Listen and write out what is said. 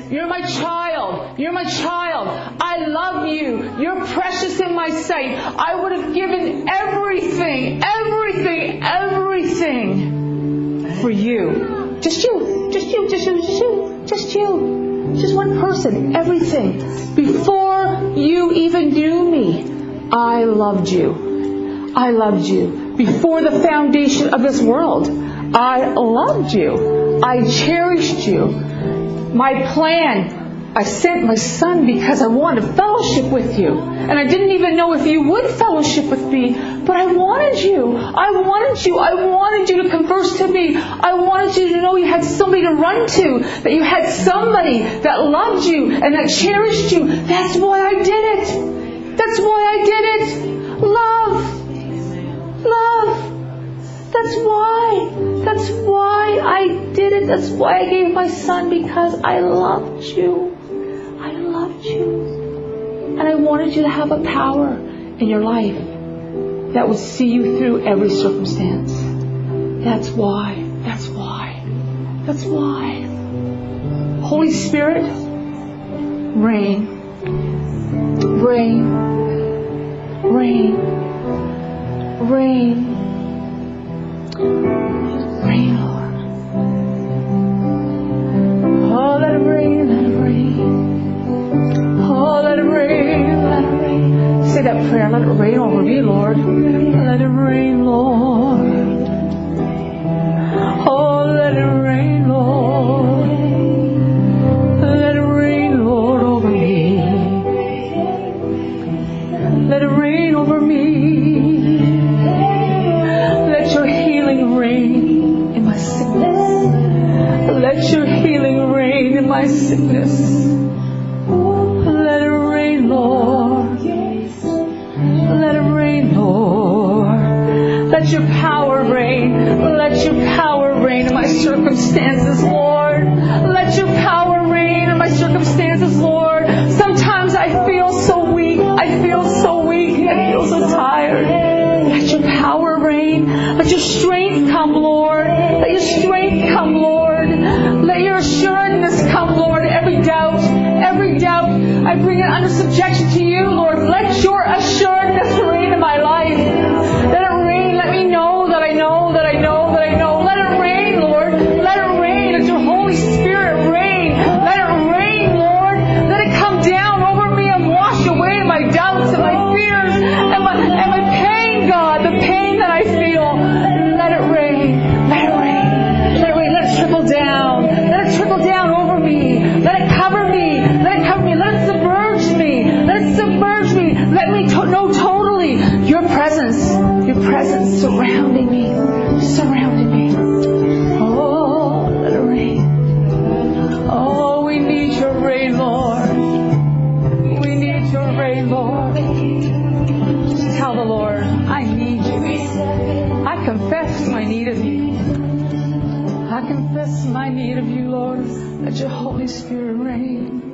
You're my child. You're my child. I love you. You're precious in my sight. I would have given everything for you. Just you. Just one person. Everything. Before you even knew me, I loved you. I loved you. Before the foundation of this world, I loved you. I cherished you. My plan, I sent my son because I wanted fellowship with you. And I didn't even know if you would fellowship with me, but I wanted you. I wanted you to converse to me. I wanted you to know you had somebody to run to, that you had somebody that loved you and that cherished you. That's why I did it. That's why I did it. Love. That's why I did it. That's why I gave my son, because I loved you. I loved you. And I wanted you to have a power in your life that would see you through every circumstance. That's why. Holy Spirit, reign. Reign, Lord. Oh, let it rain. Oh, let it rain. Say that prayer. Let it rain over me, Lord. Let it rain, Lord. Oh, let it rain, Lord. Let it rain, Lord, over me. Let it rain over me. Let your healing rain in my sickness. Let your healing rain in my sickness. Let it rain, Lord. Let it rain, Lord. Let your power rain. Let your power rain in my circumstances, Lord. Let your power rain in my circumstances, Lord. Sometimes I feel so weak. I feel so tired. Let your power rain. Let your strength come, Lord. Let your strength come, Lord. Let your assuredness come, Lord. Every doubt, I bring it under subjection to you, Lord. Let your assuredness reign in my life. Let it rain. Let me know that I know that I know that I know. Let it rain, Lord. Let it rain. Let your Holy Spirit rain. Let it rain, Lord. Let it come down over me and wash away my doubts and my fears and my pain, God, the pain that I feel. Let it rain. Let it rain. Let it rain. Let it trickle down. Let it trickle down over me. Let it cover me. Let it cover me. Let it submerge me. Let it submerge me. Let me know totally your presence surrounding me. Oh, let it rain. Oh, we need your rain, Lord. We need your rain, Lord. Just tell the Lord, I need you. I confess my need of you. I confess my need of you, Lord. Let your Holy Spirit reign.